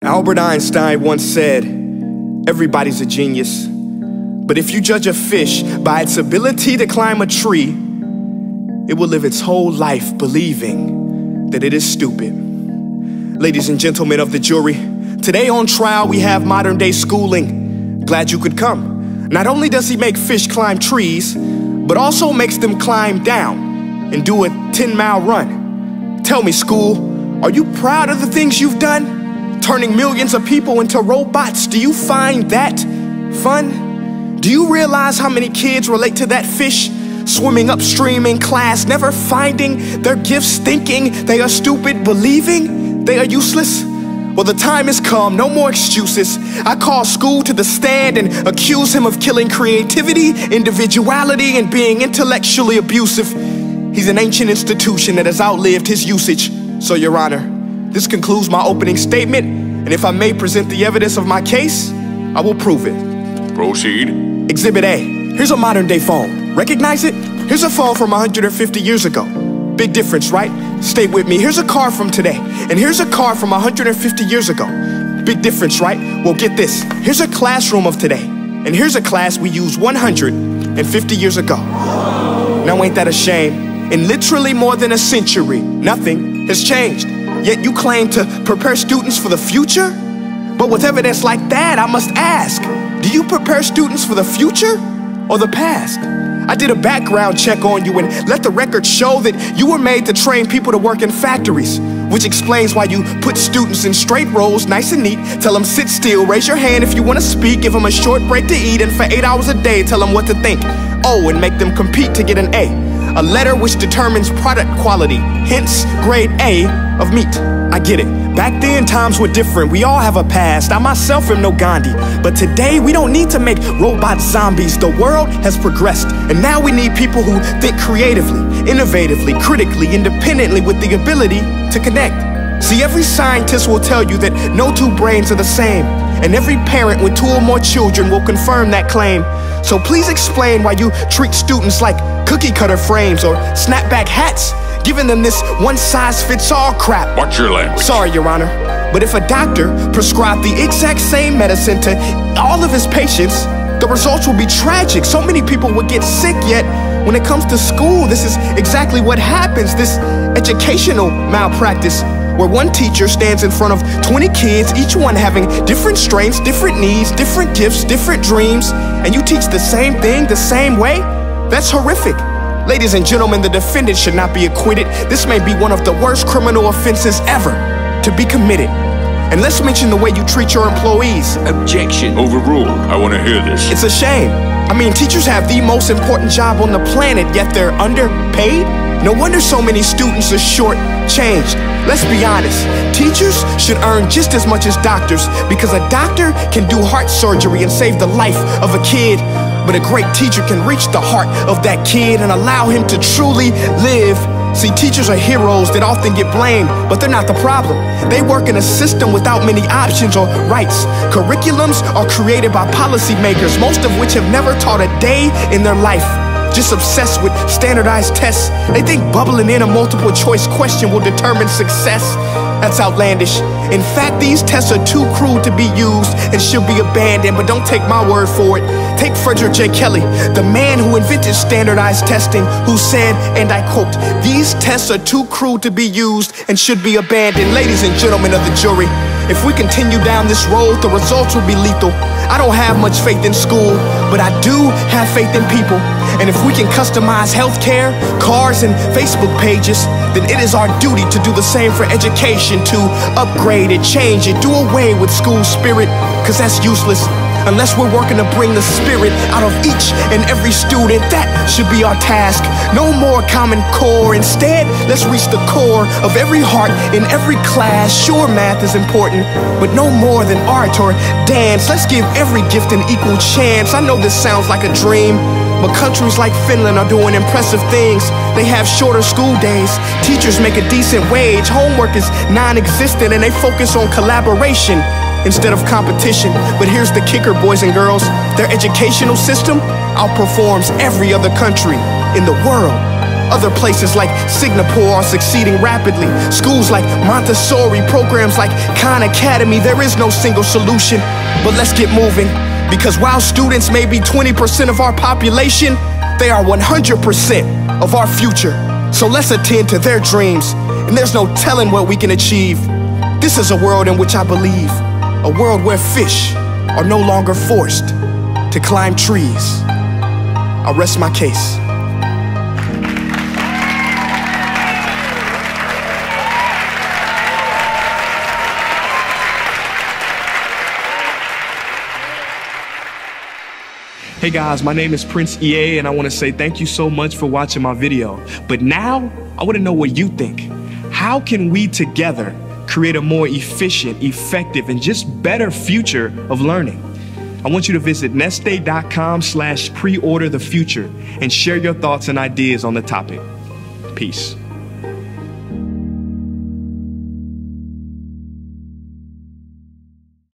Albert Einstein once said, everybody's a genius, but if you judge a fish by its ability to climb a tree, it will live its whole life believing that it is stupid. Ladies and gentlemen of the jury, today on trial we have modern day schooling. Glad you could come. Not only does he make fish climb trees, but also makes them climb down and do a 10-mile run. Tell me, school, are you proud of the things you've done? Turning millions of people into robots, do you find that fun? Do you realize how many kids relate to that fish swimming upstream in class, never finding their gifts, thinking they are stupid, believing they are useless? Well, the time has come, no more excuses. I call school to the stand and accuse him of killing creativity, individuality, and being intellectually abusive. He's an ancient institution that has outlived his usage. So, Your Honor, this concludes my opening statement, and if I may present the evidence of my case, I will prove it. Proceed. Exhibit A. Here's a modern day phone. Recognize it? Here's a phone from 150 years ago. Big difference, right? Stay with me. Here's a car from today, and here's a car from 150 years ago. Big difference, right? Well, get this. Here's a classroom of today, and here's a class we used 150 years ago. Now, ain't that a shame? In literally more than a century, nothing has changed. Yet you claim to prepare students for the future? But with evidence like that, I must ask, do you prepare students for the future or the past? I did a background check on you and let the record show that you were made to train people to work in factories, which explains why you put students in straight rows, nice and neat, tell them sit still, raise your hand if you want to speak, give them a short break to eat, and for 8 hours a day, tell them what to think. Oh, and make them compete to get an A letter which determines product quality, hence grade A of meat. I get it. Back then, times were different. We all have a past. I myself am no Gandhi. But today, we don't need to make robot zombies. The world has progressed, and now we need people who think creatively, innovatively, critically, independently, with the ability to connect. See, every scientist will tell you that no two brains are the same, and every parent with 2 or more children will confirm that claim. So please explain why you treat students like cookie cutter frames or snapback hats, giving them this one-size-fits-all crap. Watch your language. Sorry, Your Honor, but if a doctor prescribed the exact same medicine to all of his patients, the results will be tragic. So many people would get sick, yet when it comes to school, this is exactly what happens. This educational malpractice, where one teacher stands in front of 20 kids, each one having different strengths, different needs, different gifts, different dreams, and you teach the same thing the same way? That's horrific. Ladies and gentlemen, the defendant should not be acquitted. This may be one of the worst criminal offenses ever to be committed. And let's mention the way you treat your employees. Objection. Overruled. I want to hear this. It's a shame. I mean, teachers have the most important job on the planet, yet they're underpaid? No wonder so many students are short-changed. Let's be honest, teachers should earn just as much as doctors, because a doctor can do heart surgery and save the life of a kid, but a great teacher can reach the heart of that kid and allow him to truly live. See, teachers are heroes that often get blamed, but they're not the problem. They work in a system without many options or rights. Curriculums are created by policymakers, most of which have never taught a day in their life. Just obsessed with standardized tests. They think bubbling in a multiple choice question will determine success. That's outlandish. In fact, these tests are too crude to be used and should be abandoned, but don't take my word for it. Take Frederick J. Kelly, the man who invented standardized testing, who said, and I quote, "These tests are too crude to be used and should be abandoned." Ladies and gentlemen of the jury, if we continue down this road, the results will be lethal. I don't have much faith in school, but I do have faith in people. And if we can customize healthcare, cars, and Facebook pages, then it is our duty to do the same for education, to upgrade it, change it, do away with school spirit, because that's useless. Unless we're working to bring the spirit out of each and every student, that should be our task. No more Common Core. Instead, let's reach the core of every heart in every class. Sure, math is important, but no more than art or dance. Let's give every gift an equal chance. I know this sounds like a dream, but countries like Finland are doing impressive things. They have shorter school days, teachers make a decent wage, homework is non-existent, and they focus on collaboration instead of competition. But here's the kicker, boys and girls. Their educational system outperforms every other country in the world. Other places like Singapore are succeeding rapidly. Schools like Montessori, programs like Khan Academy. There is no single solution, but let's get moving. Because while students may be 20% of our population, they are 100% of our future. So let's attend to their dreams, and there's no telling what we can achieve. This is a world in which I believe, a world where fish are no longer forced to climb trees. I'll rest my case. Hey guys, my name is Prince EA, and I want to say thank you so much for watching my video. But now, I want to know what you think. How can we together create a more efficient, effective, and just better future of learning? I want you to visit nestday.com/preorderthefuture and share your thoughts and ideas on the topic. Peace.